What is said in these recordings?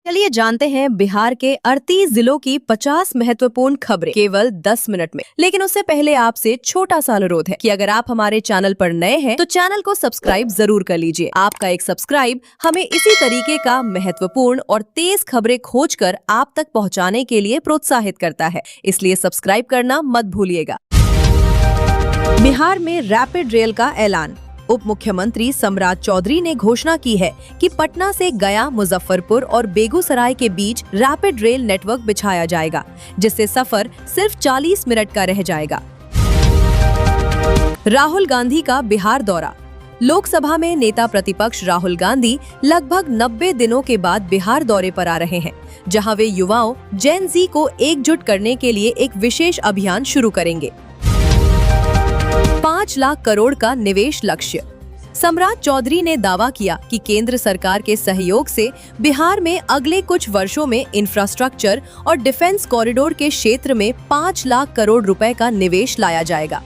चलिए जानते हैं बिहार के 38 जिलों की 50 महत्वपूर्ण खबरें केवल 10 मिनट में। लेकिन उससे पहले आपसे छोटा सा अनुरोध है कि अगर आप हमारे चैनल पर नए हैं तो चैनल को सब्सक्राइब जरूर कर लीजिए। आपका एक सब्सक्राइब हमें इसी तरीके का महत्वपूर्ण और तेज खबरें खोजकर आप तक पहुंचाने के लिए प्रोत्साहित करता है, इसलिए सब्सक्राइब करना मत भूलिएगा। बिहार में रैपिड रेल का ऐलान। उप मुख्यमंत्री सम्राट चौधरी ने घोषणा की है कि पटना से गया, मुजफ्फरपुर और बेगूसराय के बीच रैपिड रेल नेटवर्क बिछाया जाएगा, जिससे सफर सिर्फ 40 मिनट का रह जाएगा। राहुल गांधी का बिहार दौरा। लोकसभा में नेता प्रतिपक्ष राहुल गांधी लगभग 90 दिनों के बाद बिहार दौरे पर आ रहे हैं, जहां वे युवाओं जेन ज़ी को एकजुट करने के लिए एक विशेष अभियान शुरू करेंगे। 5 लाख करोड़ का निवेश लक्ष्य। सम्राट चौधरी ने दावा किया कि केंद्र सरकार के सहयोग से बिहार में अगले कुछ वर्षों में इंफ्रास्ट्रक्चर और डिफेंस कॉरिडोर के क्षेत्र में 5 लाख करोड़ रुपए का निवेश लाया जाएगा।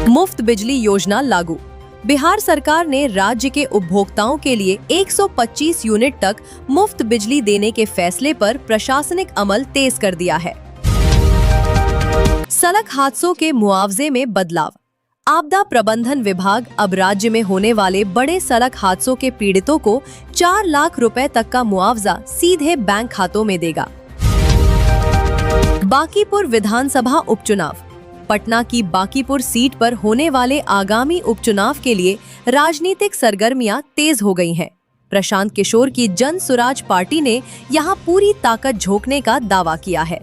मुफ्त बिजली योजना लागू। बिहार सरकार ने राज्य के उपभोक्ताओं के लिए 125 यूनिट तक मुफ्त बिजली देने के फैसले पर प्रशासनिक अमल तेज कर दिया है। सड़क हादसों के मुआवजे में बदलाव। आपदा प्रबंधन विभाग अब राज्य में होने वाले बड़े सड़क हादसों के पीड़ितों को 4 लाख रुपए तक का मुआवजा सीधे बैंक खातों में देगा। बांकीपुर विधानसभा उपचुनाव। पटना की बांकीपुर सीट पर होने वाले आगामी उपचुनाव के लिए राजनीतिक सरगर्मियां तेज हो गई हैं। प्रशांत किशोर की जन सुराज पार्टी ने यहां पूरी ताकत झोंकने का दावा किया है।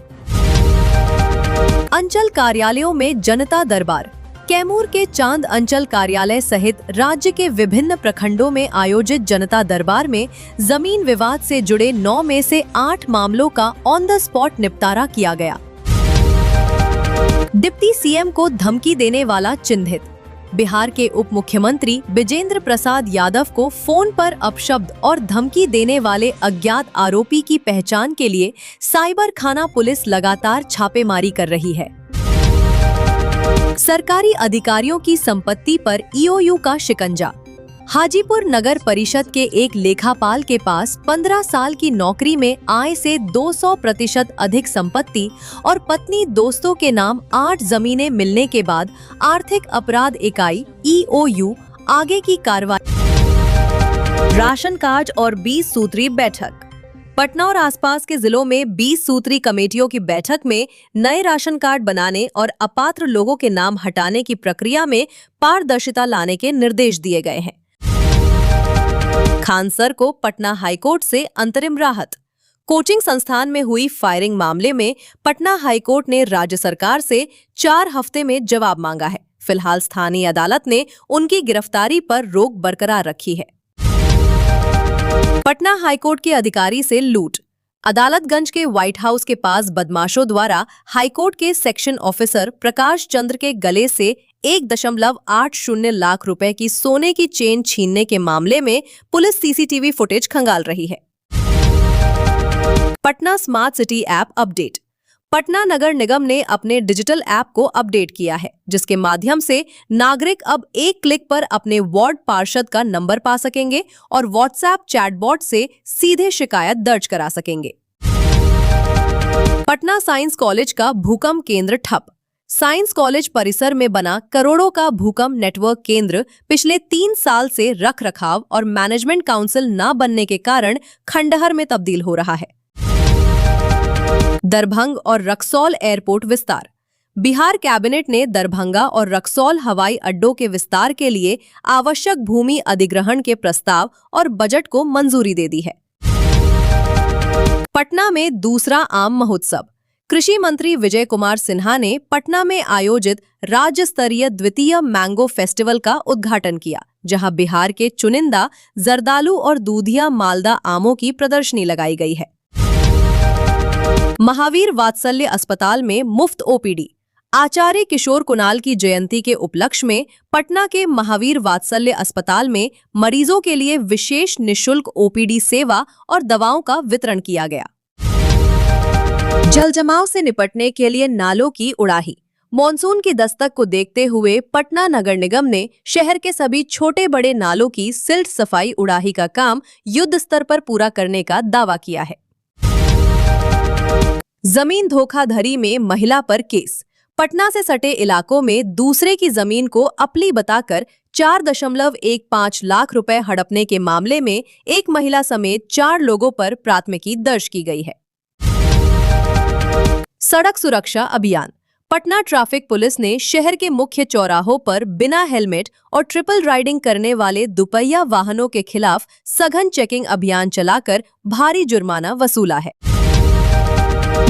अंचल कार्यालयों में जनता दरबार। कैमूर के चांद अंचल कार्यालय सहित राज्य के विभिन्न प्रखंडों में आयोजित जनता दरबार में जमीन विवाद से जुड़े 9 में से 8 मामलों का ऑन द स्पॉट निपटारा किया गया। डिप्टी सीएम को धमकी देने वाला चिन्हित। बिहार के उप मुख्यमंत्री विजेंद्र प्रसाद यादव को फोन पर अपशब्द और धमकी देने वाले अज्ञात आरोपी की पहचान के लिए साइबर थाना पुलिस लगातार छापेमारी कर रही है। सरकारी अधिकारियों की संपत्ति पर ईओयू का शिकंजा। हाजीपुर नगर परिषद के एक लेखापाल के पास 15 साल की नौकरी में आय से 200% अधिक संपत्ति और पत्नी दोस्तों के नाम 8 जमीनें मिलने के बाद आर्थिक अपराध इकाई ईओयू आगे की कार्रवाई। राशन कार्ड और 20 सूत्री बैठक। पटना और आसपास के जिलों में 20 सूत्री कमेटियों की बैठक में नए राशन कार्ड बनाने और अपात्र लोगों के नाम हटाने की प्रक्रिया में पारदर्शिता लाने के निर्देश दिए गए हैं। खान सर को पटना हाईकोर्ट से अंतरिम राहत। कोचिंग संस्थान में हुई फायरिंग मामले में पटना हाईकोर्ट ने राज्य सरकार से 4 हफ्ते में जवाब मांगा है। फिलहाल स्थानीय अदालत ने उनकी गिरफ्तारी पर रोक बरकरार रखी है। पटना हाईकोर्ट के अधिकारी से लूट। अदालतगंज के व्हाइट हाउस के पास बदमाशों द्वारा हाईकोर्ट के सेक्शन ऑफिसर प्रकाश चंद्र के गले से 1.80 लाख रुपए की सोने की चेन छीनने के मामले में पुलिस सीसीटीवी फुटेज खंगाल रही है। Patna smart city app update. Patna नगर निगम ने अपने डिजिटल ऐप को अपडेट किया है, जिसके माध्यम से नागरिक अब एक क्लिक पर अपने वार्ड पार्षद का नंबर पा सकेंगे और व्हाट्सएप चैटबॉट से सीधे शिकायत दर्ज करा सकेंगे। पटना साइंस कॉलेज का भूकंप केंद्र ठप। साइंस कॉलेज परिसर में बना करोड़ों का भूकंप नेटवर्क केंद्र पिछले 3 साल से रख रखाव और मैनेजमेंट काउंसिल न बनने के कारण खंडहर में तब्दील हो रहा है। दरभंगा और रक्सौल एयरपोर्ट विस्तार। बिहार कैबिनेट ने दरभंगा और रक्सौल हवाई अड्डों के विस्तार के लिए आवश्यक भूमि अधिग्रहण के प्रस्ताव और बजट को मंजूरी दे दी है। पटना में दूसरा आम महोत्सव। कृषि मंत्री विजय कुमार सिन्हा ने पटना में आयोजित राज्य स्तरीय द्वितीय मैंगो फेस्टिवल का उद्घाटन किया, जहां बिहार के चुनिंदा जर्दालू और दूधिया मालदा आमों की प्रदर्शनी लगाई गई है। महावीर वात्सल्य अस्पताल में मुफ्त ओपीडी। आचार्य किशोर कुणाल की जयंती के उपलक्ष्य में पटना के महावीर वात्सल्य अस्पताल में मरीजों के लिए विशेष निशुल्क ओपीडी सेवा और दवाओं का वितरण किया गया। जल जमाव से निपटने के लिए नालों की उड़ाही। मॉनसून की दस्तक को देखते हुए पटना नगर निगम ने शहर के सभी छोटे बड़े नालों की सिल्ट सफाई उड़ाही का काम युद्ध स्तर पर पूरा करने का दावा किया है। जमीन धोखाधड़ी में महिला पर केस। पटना से सटे इलाकों में दूसरे की जमीन को अपनी बताकर 4.15 लाख रुपए हड़पने के मामले में एक महिला समेत 4 लोगों पर प्राथमिकी दर्ज की गई है। सड़क सुरक्षा अभियान। पटना ट्रैफिक पुलिस ने शहर के मुख्य चौराहों पर बिना हेलमेट और ट्रिपल राइडिंग करने वाले दुपहिया वाहनों के खिलाफ सघन चेकिंग अभियान चलाकर भारी जुर्माना वसूला है।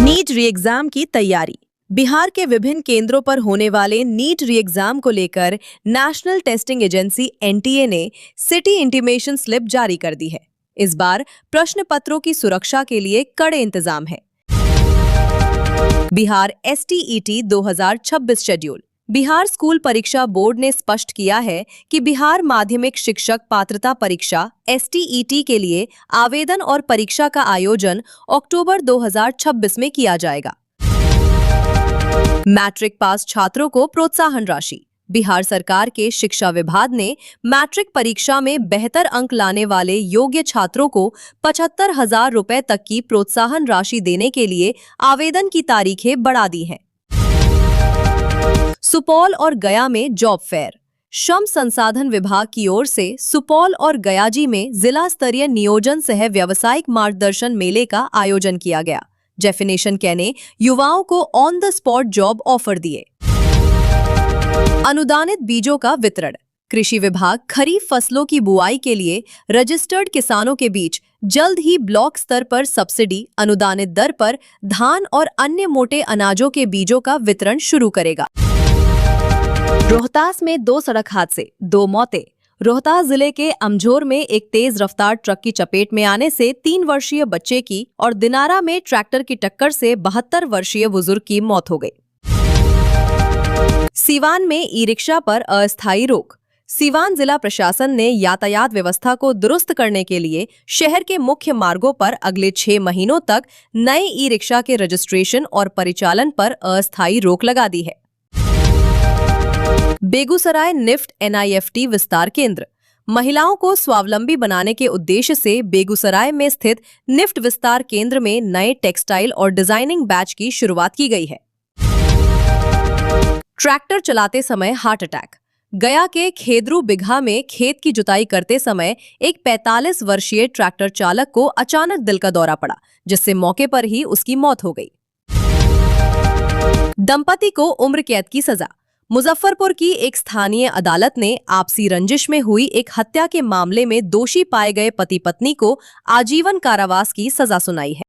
नीट री एग्जाम की तैयारी। बिहार के विभिन्न केंद्रों पर होने वाले नीट री एग्जाम को लेकर नेशनल टेस्टिंग एजेंसी एनटीए ने सिटी इंटीमेशन स्लिप जारी कर दी है। इस बार प्रश्न पत्रों की सुरक्षा के लिए कड़े इंतजाम है। Bihar STET 2026 schedule. Bihar school परीक्षा बोर्ड ने स्पष्ट किया है कि बिहार माध्यमिक शिक्षक पात्रता परीक्षा एसटीईटी के लिए आवेदन और परीक्षा का आयोजन अक्टूबर 2026 में किया जाएगा। मैट्रिक पास छात्रों को प्रोत्साहन राशि। बिहार सरकार के शिक्षा विभाग ने मैट्रिक परीक्षा में बेहतर अंक लाने वाले योग्य छात्रों को 75,000 रुपए तक की प्रोत्साहन राशि देने के लिए आवेदन की तारीखें बढ़ा दी हैं। सुपौल और गया में जॉब फेयर। श्रम संसाधन विभाग की ओर से सुपौल और गयाजी में जिला स्तरीय नियोजन सह व्यावसायिक मार्गदर्शन मेले का आयोजन किया गया। डेफिनेशन के ने युवाओं को on the spot job offer दिए। अनुदानित बीजों का वितरण। कृषि विभाग खरीफ फसलों की बुआई के लिए रजिस्टर्ड किसानों के बीच जल्द ही ब्लॉक स्तर पर सब्सिडी अनुदानित दर पर धान और अन्य मोटे अनाजों के बीजों का वितरण शुरू करेगा। रोहतास में 2 सड़क हादसे, 2 मौतें। रोहतास जिले के अमझोर में एक तेज रफ्तार ट्रक की चपेट में आने से 3 वर्षीय बच्चे की और दिनारा में ट्रैक्टर की टक्कर से 72 वर्षीय बुजुर्ग की मौत हो गई। सीवान में ई रिक्शा पर अस्थायी रोक। सीवान जिला प्रशासन ने यातायात व्यवस्था को दुरुस्त करने के लिए शहर के मुख्य मार्गों पर अगले 6 महीनों तक नए ई रिक्शा के रजिस्ट्रेशन और परिचालन पर अस्थायी रोक लगा दी है। बेगूसराय निफ्ट एनआईएफटी विस्तार केंद्र। महिलाओं को स्वावलंबी बनाने के उद्देश्य से बेगूसराय में स्थित निफ्ट विस्तार केंद्र में नए टेक्सटाइल और डिजाइनिंग बैच की शुरुआत की गई है। ट्रैक्टर चलाते समय हार्ट अटैक। गया के खेदरू बिघा में खेत की जुताई करते समय एक 45 वर्षीय ट्रैक्टर चालक को अचानक दिल का दौरा पड़ा, जिससे मौके पर ही उसकी मौत हो गई। दंपति को उम्र कैद की सजा। मुजफ्फरपुर की एक स्थानीय अदालत ने आपसी रंजिश में हुई एक हत्या के मामले में दोषी पाए गए पति पत्नी को आजीवन कारावास की सजा सुनाई है।